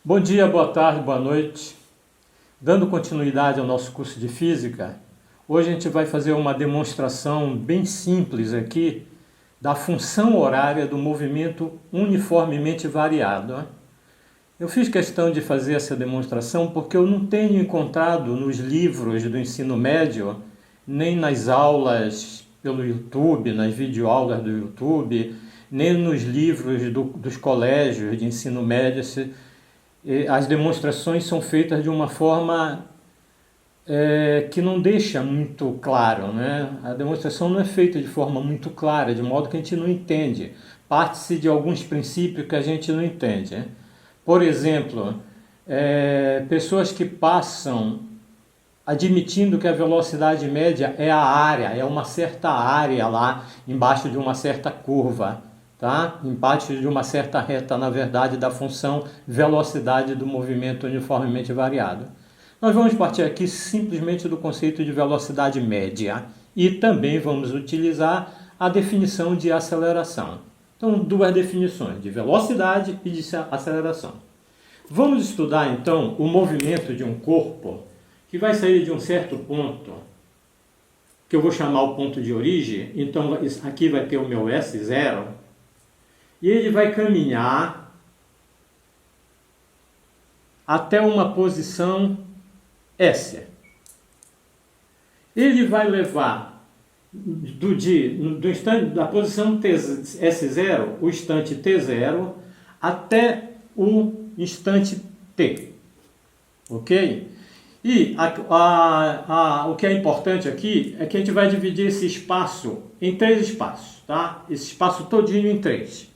Bom dia, boa tarde, boa noite. Dando continuidade ao nosso curso de Física, hoje a gente vai fazer uma demonstração bem simples aqui da função horária do movimento uniformemente variado. Eu fiz questão de fazer essa demonstração porque eu não tenho encontrado nos livros do ensino médio, nem nas aulas pelo YouTube, nas videoaulas do YouTube, nem nos livros dos colégios de ensino médio. As demonstrações são feitas de uma forma que não deixa muito claro, né? A demonstração não é feita de forma muito clara, de modo que a gente não entende. Parte-se de alguns princípios que a gente não entende. Por exemplo, pessoas que passam admitindo que a velocidade média é a área, é uma certa área lá embaixo de uma certa curva. Tá? Embaixo de uma certa reta, na verdade, da função velocidade do movimento uniformemente variado. Nós vamos partir aqui simplesmente do conceito de velocidade média e também vamos utilizar a definição de aceleração. Então, duas definições, de velocidade e de aceleração. Vamos estudar, então, o movimento de um corpo que vai sair de um certo ponto, que eu vou chamar o ponto de origem. Então, aqui vai ter o meu S0, e ele vai caminhar até uma posição S. Ele vai levar do instante da posição S0, o instante T0, até o instante T. Ok? E o que é importante aqui é que a gente vai dividir esse espaço em três espaços, tá? Esse espaço todinho em três.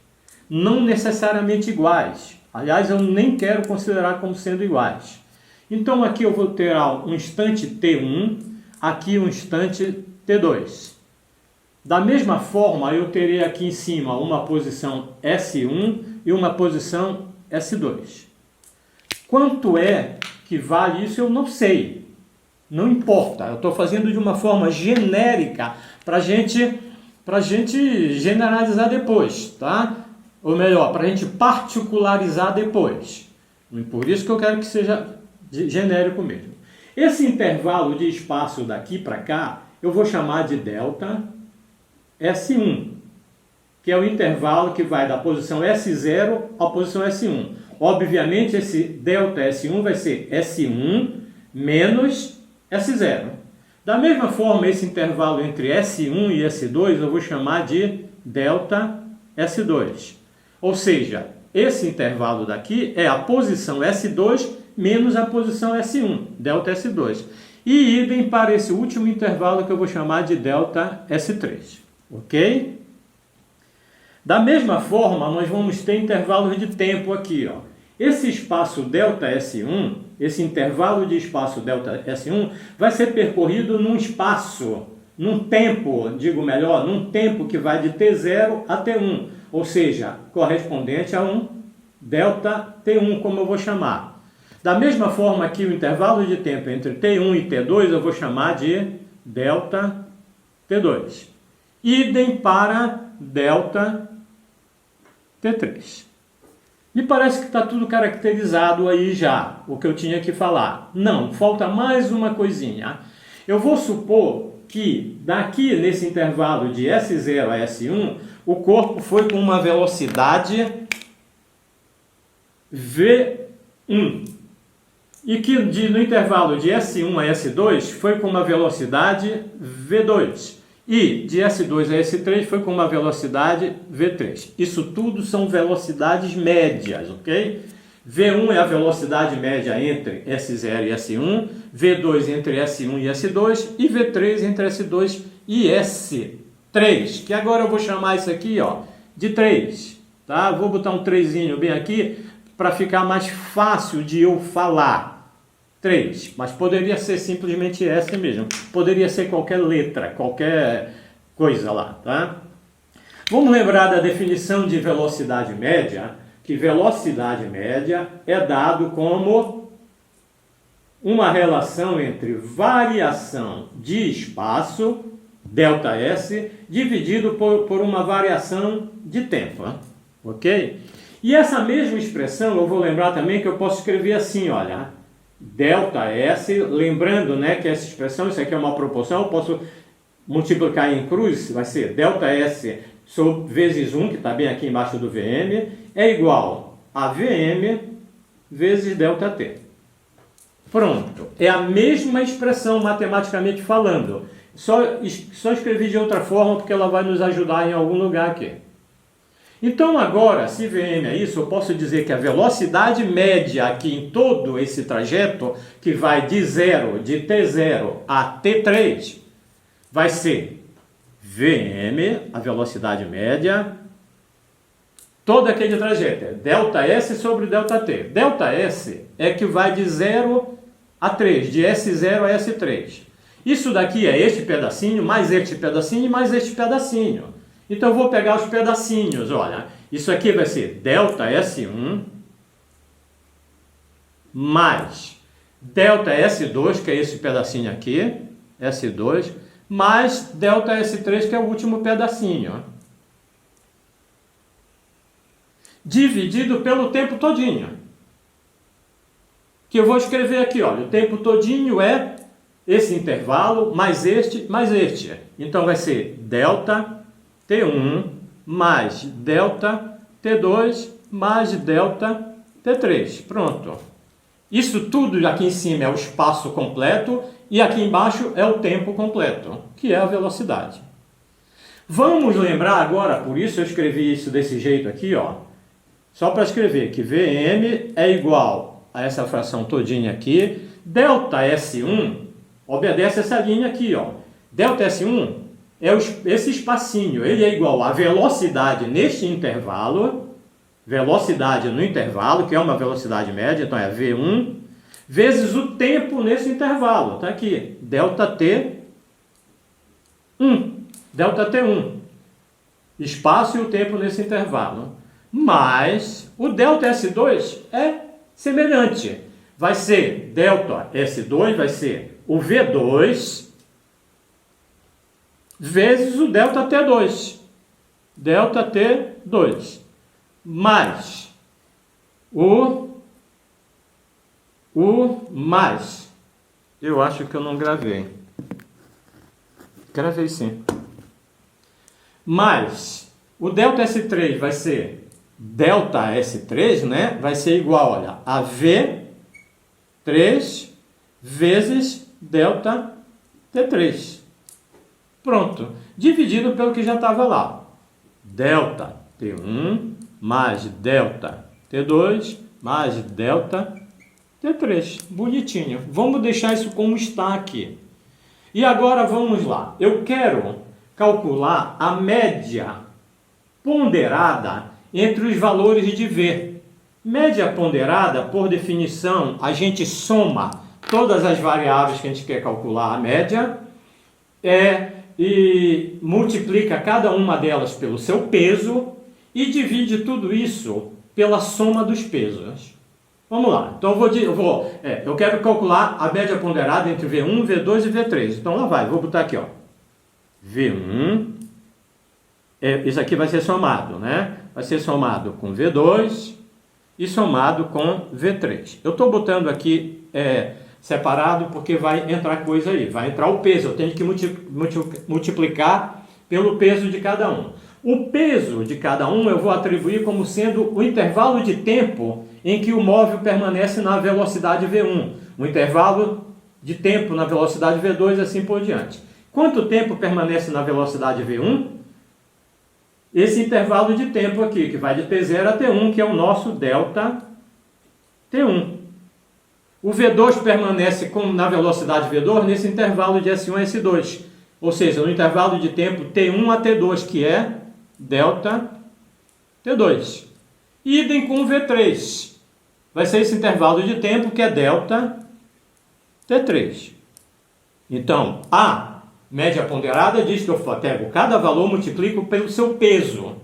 Não necessariamente iguais. Aliás, eu nem quero considerar como sendo iguais. Então aqui eu vou ter um instante T1, aqui um instante T2. Da mesma forma, eu terei aqui em cima uma posição S1 e uma posição S2. Quanto é que vale isso, eu não sei. Não importa. Eu estou fazendo de uma forma genérica para a gente generalizar depois, tá? Ou melhor, para a gente particularizar depois. Por isso que eu quero que seja genérico mesmo. Esse intervalo de espaço daqui para cá, eu vou chamar de delta S1, que é o intervalo que vai da posição S0 à posição S1. Obviamente, esse delta S1 vai ser S1 menos S0. Da mesma forma, esse intervalo entre S1 e S2 eu vou chamar de delta S2. Ou seja, esse intervalo daqui é a posição S2 menos a posição S1, delta S2. E idem para esse último intervalo que eu vou chamar de delta S3. Ok? Da mesma forma, nós vamos ter intervalos de tempo aqui, ó. Esse espaço delta S1, esse intervalo de espaço delta S1, vai ser percorrido num tempo que vai de T0 a T1, ou seja, correspondente a um delta T1, como eu vou chamar. Da mesma forma que o intervalo de tempo entre T1 e T2, eu vou chamar de delta T2. Idem para delta T3. Me parece que está tudo caracterizado aí já, o que eu tinha que falar. Não, falta mais uma coisinha. Eu vou supor que daqui nesse intervalo de S0 a S1, o corpo foi com uma velocidade V1. E que no intervalo de S1 a S2 foi com uma velocidade V2. E de S2 a S3 foi com uma velocidade V3. Isso tudo são velocidades médias, ok? V1 é a velocidade média entre S0 e S1, V2 entre S1 e S2 e V3 entre S2 e S3, que agora eu vou chamar isso aqui, ó, de 3, tá? Vou botar um 3zinho bem aqui para ficar mais fácil de eu falar. 3, mas poderia ser simplesmente S mesmo. Poderia ser qualquer letra, qualquer coisa lá, tá? Vamos lembrar da definição de velocidade média, que velocidade média é dado como uma relação entre variação de espaço, ΔS, dividido por uma variação de tempo, ok? E essa mesma expressão, eu vou lembrar também que eu posso escrever assim, olha, ΔS, lembrando, né, que essa expressão, isso aqui é uma proporção, eu posso multiplicar em cruz, vai ser ΔS vezes 1, que está bem aqui embaixo do VM, é igual a VM vezes ΔT. Pronto, é a mesma expressão matematicamente falando, só escrevi de outra forma porque ela vai nos ajudar em algum lugar aqui. Então agora, se VM é isso, eu posso dizer que a velocidade média aqui em todo esse trajeto, que vai de T0 a T3, vai ser VM, a velocidade média, todo aquele trajeto, é ΔS sobre ΔT. ΔS é que vai de 0 a 3, de S0 a S3. Isso daqui é este pedacinho, mais este pedacinho, mais este pedacinho. Então eu vou pegar os pedacinhos, olha. Isso aqui vai ser ΔS1 mais ΔS2, que é esse pedacinho aqui, S2, mais ΔS3, que é o último pedacinho. Dividido pelo tempo todinho. Que eu vou escrever aqui, olha. O tempo todinho é esse intervalo mais este, mais este. Então vai ser ΔT1 mais ΔT2 mais ΔT3. Pronto. Isso tudo aqui em cima é o espaço completo e aqui embaixo é o tempo completo, que é a velocidade. Vamos lembrar agora, por isso eu escrevi isso desse jeito aqui, ó. Só para escrever que VM é igual a essa fração todinha aqui. ΔS1 obedece essa linha aqui, ó. ΔS1 é esse espacinho, ele é igual a velocidade neste intervalo, velocidade no intervalo, que é uma velocidade média, então é V1, vezes o tempo nesse intervalo, tá aqui, ΔT1, ΔT1, espaço e o tempo nesse intervalo, mais o ΔS2 é semelhante, vai ser ΔS2, vai ser o V2, vezes o ΔT2, ΔT2, mais mais, eu acho que eu não gravei, gravei sim, mais o ΔS3 vai ser ΔS3, né? Vai ser igual, olha, a V3 vezes ΔT3. Pronto, dividido pelo que já estava lá. ΔT1 mais ΔT2 mais ΔT3. Bonitinho. Vamos deixar isso como está aqui. E agora vamos lá. Eu quero calcular a média ponderada entre os valores de V. Média ponderada, por definição, a gente soma todas as variáveis que a gente quer calcular a média e multiplica cada uma delas pelo seu peso e divide tudo isso pela soma dos pesos. Vamos lá. Então eu quero calcular a média ponderada entre V1, V2 e V3. Então lá vai, vou botar aqui, ó. V1, isso aqui vai ser somado, né? Vai ser somado com V2 e somado com V3. Eu estou botando aqui separado porque vai entrar coisa aí, vai entrar o peso, eu tenho que multiplicar pelo peso de cada um. O peso de cada um eu vou atribuir como sendo o intervalo de tempo em que o móvel permanece na velocidade V1, o intervalo de tempo na velocidade V2 e assim por diante. Quanto tempo permanece na velocidade V1? Esse intervalo de tempo aqui, que vai de T0 a T1, que é o nosso ΔT1. O V2 permanece na velocidade V2 nesse intervalo de S1 a S2, ou seja, no intervalo de tempo T1 a T2, que é ΔT2. Idem com o V3. Vai ser esse intervalo de tempo que é ΔT3. Então, a média ponderada diz que eu pego cada valor, multiplico pelo seu peso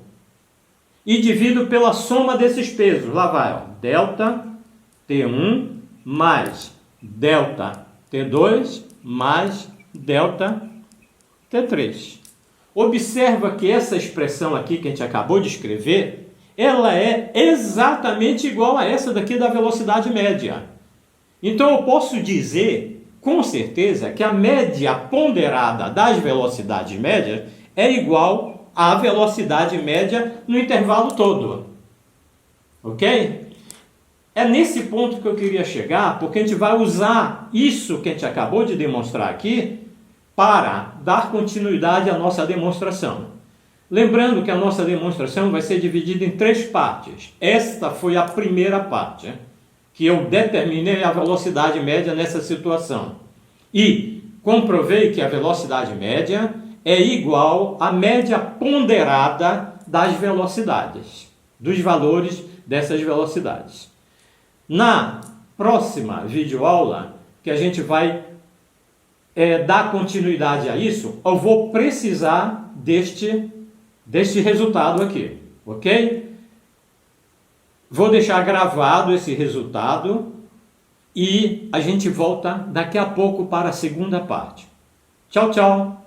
e divido pela soma desses pesos. Lá vai, ó, ΔT1 mais ΔT2 mais ΔT3. Observa que essa expressão aqui que a gente acabou de escrever ela é exatamente igual a essa daqui da velocidade média. Então eu posso dizer, com certeza, que a média ponderada das velocidades médias é igual à velocidade média no intervalo todo. Ok? É nesse ponto que eu queria chegar, porque a gente vai usar isso que a gente acabou de demonstrar aqui para dar continuidade à nossa demonstração. Lembrando que a nossa demonstração vai ser dividida em 3 partes. Esta foi a primeira parte, que eu determinei a velocidade média nessa situação. E comprovei que a velocidade média é igual à média ponderada das velocidades, dos valores dessas velocidades. Na próxima videoaula, que a gente vai dar continuidade a isso, eu vou precisar deste resultado aqui, ok? Vou deixar gravado esse resultado e a gente volta daqui a pouco para a segunda parte. Tchau, tchau!